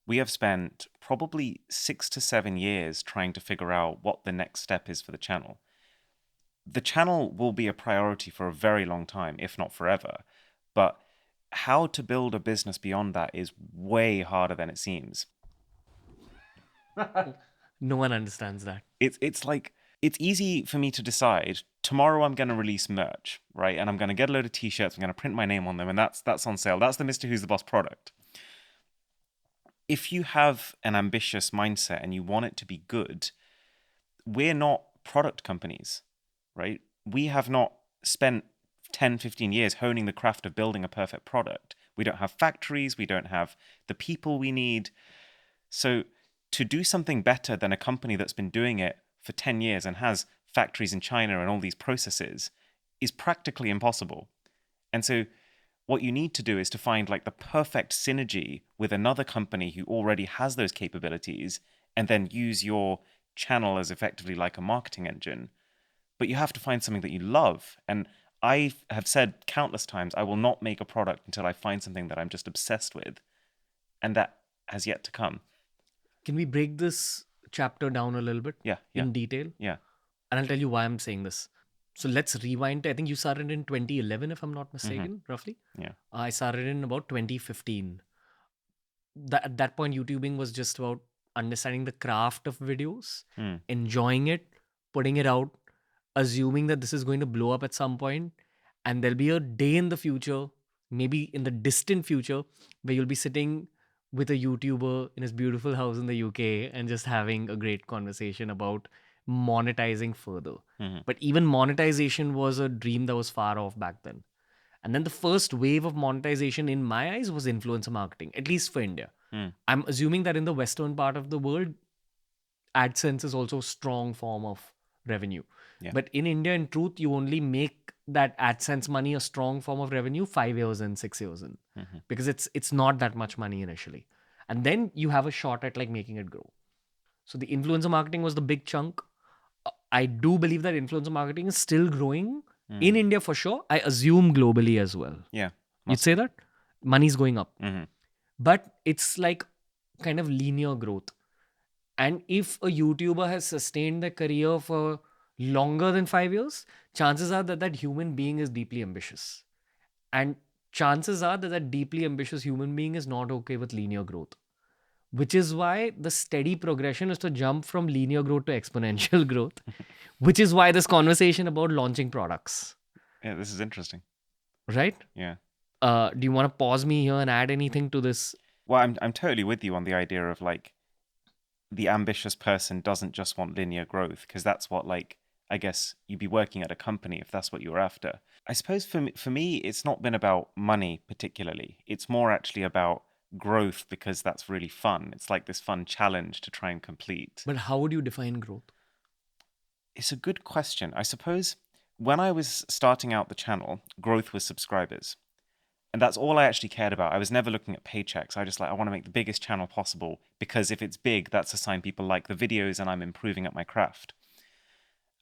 we have spent probably 6 to 7 years trying to figure out what the next step is for the channel. The channel will be a priority for a very long time, if not forever. But how to build a business beyond that is way harder than it seems. No one understands that. It's like, it's easy for me to decide tomorrow I'm going to release merch, right? And I'm going to get a load of t-shirts, I'm going to print my name on them, and that's on sale. That's the Mr. Who's the Boss product. If you have an ambitious mindset and you want it to be good, we're not product companies, right? We have not spent 10, 15 years honing the craft of building a perfect product. We don't have factories, we don't have the people we need. So to do something better than a company that's been doing it for 10 years and has factories in China and all these processes is practically impossible. And so what you need to do is to find like the perfect synergy with another company who already has those capabilities and then use your channel as effectively like a marketing engine. But you have to find something that you love. And I have said countless times, I will not make a product until I find something that I'm just obsessed with. And that has yet to come. Can we break this chapter down a little bit Yeah. in detail? Yeah. And I'll tell you why I'm saying this. So let's rewind. I think you started in 2011, if I'm not Mm-hmm. mistaken, roughly. Yeah. I started in about 2015. At that point, YouTubing was just about understanding the craft of videos, enjoying it, putting it out, assuming that this is going to blow up at some point, and there'll be a day in the future, maybe in the distant future, where you'll be sitting with a YouTuber in his beautiful house in the UK and just having a great conversation about monetizing further. But even monetization was a dream that was far off back then. And then the first wave of monetization in my eyes was influencer marketing, at least for India. I'm assuming that in the Western part of the world, AdSense is also a strong form of revenue. Yeah. But in India, in truth, you only make that AdSense money a strong form of revenue 5 years in, 6 years in, because it's not that much money initially. And then you have a shot at like making it grow. So the influencer marketing was the big chunk. I do believe that influencer marketing is still growing in India for sure. I assume globally as well. Yeah. You'd say that? Money's going up. Mm-hmm. But it's like kind of linear growth. And if a YouTuber has sustained their career for longer than 5 years, chances are that that human being is deeply ambitious. And chances are that that deeply ambitious human being is not okay with linear growth. Which is why the steady progression is to jump from linear growth to exponential growth. Which is why this conversation about launching products. Yeah, this is interesting. Right? Yeah. Do you want to pause me here and add anything to this? Well, I'm totally with you on the idea of like the ambitious person doesn't just want linear growth, because that's what, like, I guess you'd be working at a company if that's what you were after. I suppose for me, it's not been about money particularly. It's more actually about growth, because that's really fun. It's like this fun challenge to try and complete. But how would you define growth? It's a good question. I suppose when I was starting out the channel, growth was subscribers. And that's all I actually cared about. I was never looking at paychecks. I just I want to make the biggest channel possible, because if it's big, that's a sign people like the videos and I'm improving at my craft.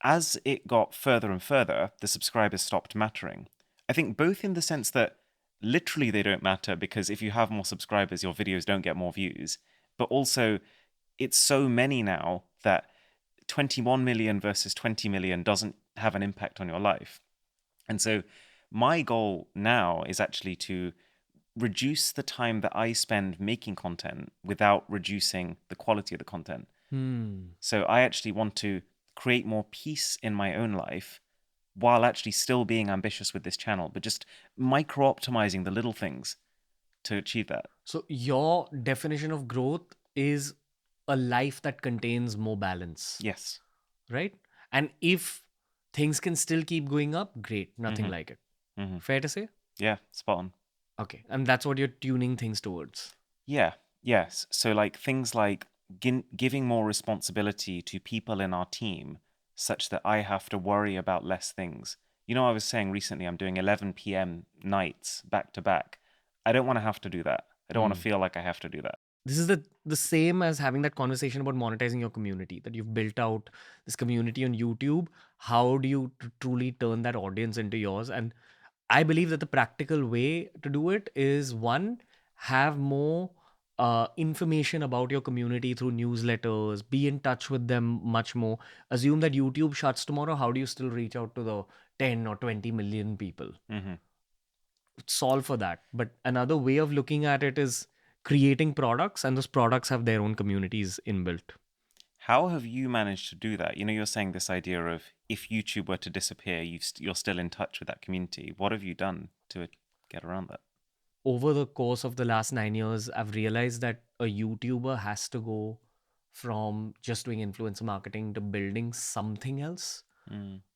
As it got further and further, the subscribers stopped mattering. I think both in the sense that literally they don't matter, because if you have more subscribers, your videos don't get more views. But also, it's so many now that 21 million versus 20 million doesn't have an impact on your life. And so my goal now is actually to reduce the time that I spend making content without reducing the quality of the content. So I actually want to create more peace in my own life while actually still being ambitious with this channel, but just micro-optimizing the little things to achieve that. So your definition of growth is a life that contains more balance. Yes. Right? And if things can still keep going up, great. Nothing like it. Fair to say? Yeah, spot on. Okay. And that's what you're tuning things towards. Yeah, yes. So like things like giving more responsibility to people in our team, such that I have to worry about less things. You know, I was saying recently I'm doing 11 p.m. nights back to back. I don't want to have to do that. I don't want to feel like I have to do that. This is the same as having that conversation about monetizing your community, that you've built out this community on YouTube. How do you truly turn that audience into yours? And I believe that the practical way to do it is, one, have more information about your community through newsletters, be in touch with them much more. Assume that YouTube shuts tomorrow, how do you still reach out to the 10 or 20 million people? Mm-hmm. Solve for that. But another way of looking at it is creating products, and those products have their own communities inbuilt. How have you managed to do that? You're saying this idea of if YouTube were to disappear, you're still in touch with that community. What have you done to get around that? Over the course of the last 9 years, I've realized that a YouTuber has to go from just doing influencer marketing to building something else.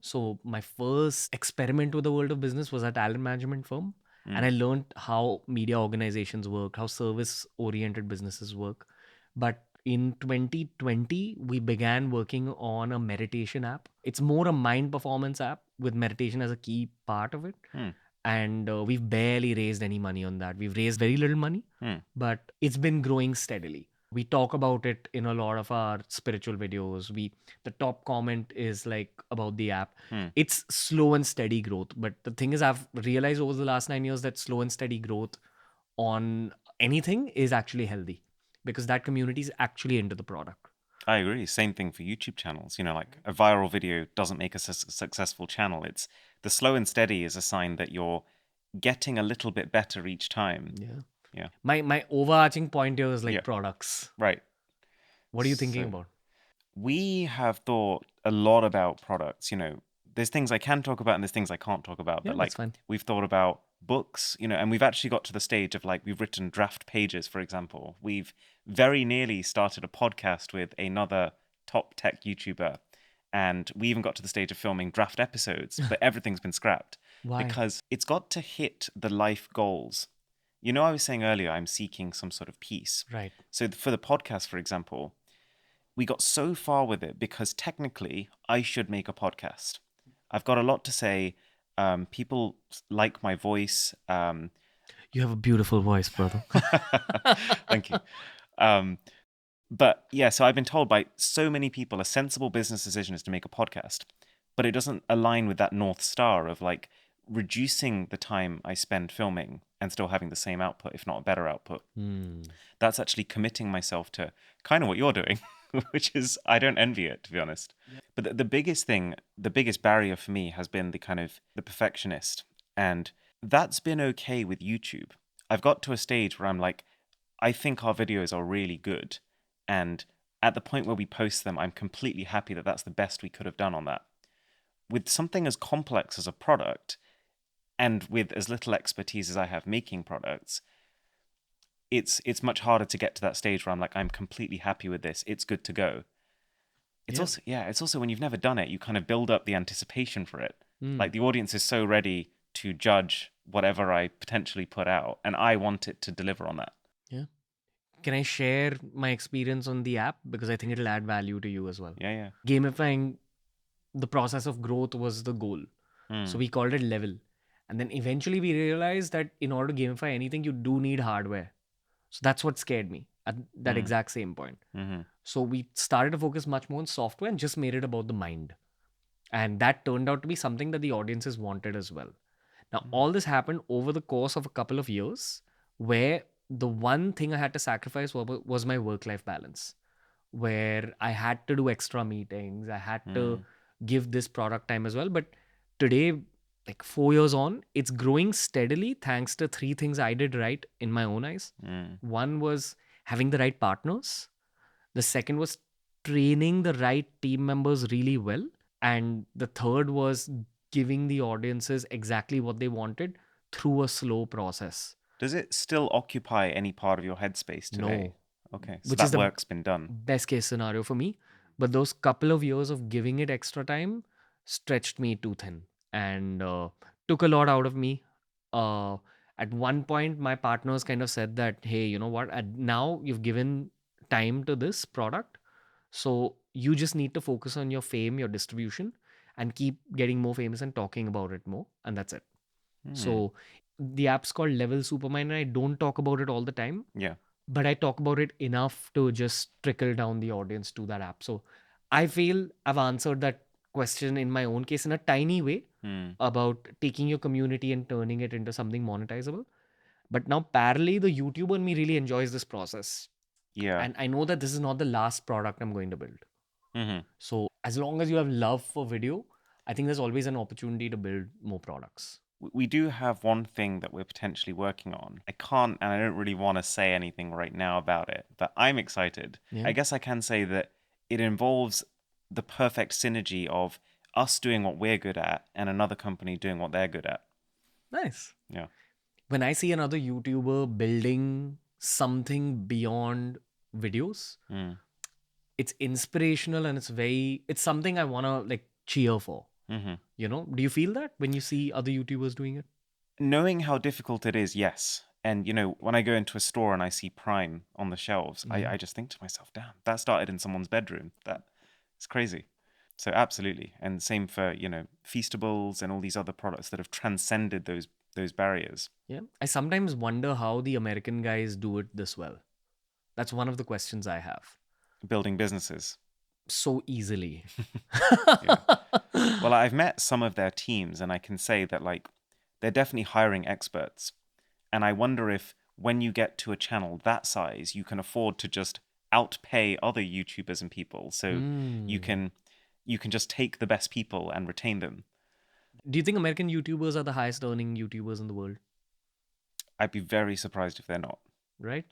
So my first experiment with the world of business was at talent management firm. And I learned how media organizations work, how service-oriented businesses work. But in 2020, we began working on a meditation app. It's more a mind performance app with meditation as a key part of it. And we've barely raised any money on that. We've raised very little money, but it's been growing steadily. We talk about it in a lot of our spiritual videos. The top comment is like about the app. It's slow and steady growth. But the thing is, I've realized over the last 9 years that slow and steady growth on anything is actually healthy because that community is actually into the product. I agree. Same thing for YouTube channels. Like a viral video doesn't make a successful channel. It's the slow and steady is a sign that you're getting a little bit better each time. Yeah. My overarching point here is like products. Right. What are you thinking about? We have thought a lot about products. There's things I can talk about and there's things I can't talk about. Yeah, but that's fine. We've thought about books, and we've actually got to the stage of we've written draft pages, for example. We've very nearly started a podcast with another top tech YouTuber. And we even got to the stage of filming draft episodes, but everything's been scrapped. Why? Because it's got to hit the life goals. I was saying earlier, I'm seeking some sort of peace. Right. So for the podcast, for example, we got so far with it because technically I should make a podcast. I've got a lot to say. People like my voice. You have a beautiful voice, brother. Thank you. But yeah, so I've been told by so many people a sensible business decision is to make a podcast, but it doesn't align with that North Star of reducing the time I spend filming and still having the same output, if not a better output. That's actually committing myself to kind of what you're doing, which is, I don't envy it, to be honest. Yeah. But the biggest thing, the biggest barrier for me has been the perfectionist. And that's been okay with YouTube. I've got to a stage where I'm like, I think our videos are really good. And at the point where we post them, I'm completely happy that that's the best we could have done on that. With something as complex as a product, and with as little expertise as I have making products, it's much harder to get to that stage where I'm like, I'm completely happy with this. It's good to go. It's also when you've never done it, you kind of build up the anticipation for it. Like the audience is so ready to judge whatever I potentially put out, and I want it to deliver on that. Yeah. Can I share my experience on the app? Because I think it'll add value to you as well. Yeah. Gamifying the process of growth was the goal. So we called it level. And then eventually we realized that in order to gamify anything, you do need hardware. So that's what scared me at that exact same point. So we started to focus much more on software and just made it about the mind. And that turned out to be something that the audiences wanted as well. Now, all this happened over the course of a couple of years where the one thing I had to sacrifice was my work-life balance, where I had to do extra meetings. I had to give this product time as well. But today, 4 years on, it's growing steadily thanks to 3 things I did right in my own eyes. One was having the right partners. The second was training the right team members really well. And the third was giving the audiences exactly what they wanted through a slow process. Does it still occupy any part of your headspace today? No. Okay, so Which that is the work's been done. Best case scenario for me. But those couple of years of giving it extra time stretched me too thin and took a lot out of me. At one point, my partners kind of said that, hey, you know what? Now you've given time to this product. So you just need to focus on your fame, your distribution, and keep getting more famous and talking about it more. And that's it. So the app's called Level Supermind, and I don't talk about it all the time. Yeah. But I talk about it enough to just trickle down the audience to that app. So I feel I've answered that question in my own case in a tiny way about taking your community and turning it into something monetizable. But now parallelly, the YouTuber in me really enjoys this process. Yeah. And I know that this is not the last product I'm going to build. Mm-hmm. So as long as you have love for video, I think there's always an opportunity to build more products. We do have one thing that we're potentially working on. I can't, and I don't really want to say anything right now about it, but I'm excited. Yeah. I guess I can say that it involves the perfect synergy of us doing what we're good at and another company doing what they're good at. Nice. Yeah. When I see another YouTuber building something beyond videos, Mm. it's inspirational and it's something I want to like cheer for. Mm-hmm. You know, do you feel that when you see other YouTubers doing it? Knowing how difficult it is, yes. And, when I go into a store and I see Prime on the shelves, Yeah. I just think to myself, damn, that started in someone's bedroom. It's crazy. So absolutely. And same for, Feastables and all these other products that have transcended those barriers. Yeah. I sometimes wonder how the American guys do it this well. That's one of the questions I have. Building businesses. So easily. Yeah. Well, I've met some of their teams and I can say that like they're definitely hiring experts. And I wonder if when you get to a channel that size, you can afford to just outpay other YouTubers and people. So you Mm. can just take the best people and retain them. Do you think American YouTubers are the highest earning YouTubers in the world? I'd be very surprised if they're not. Right?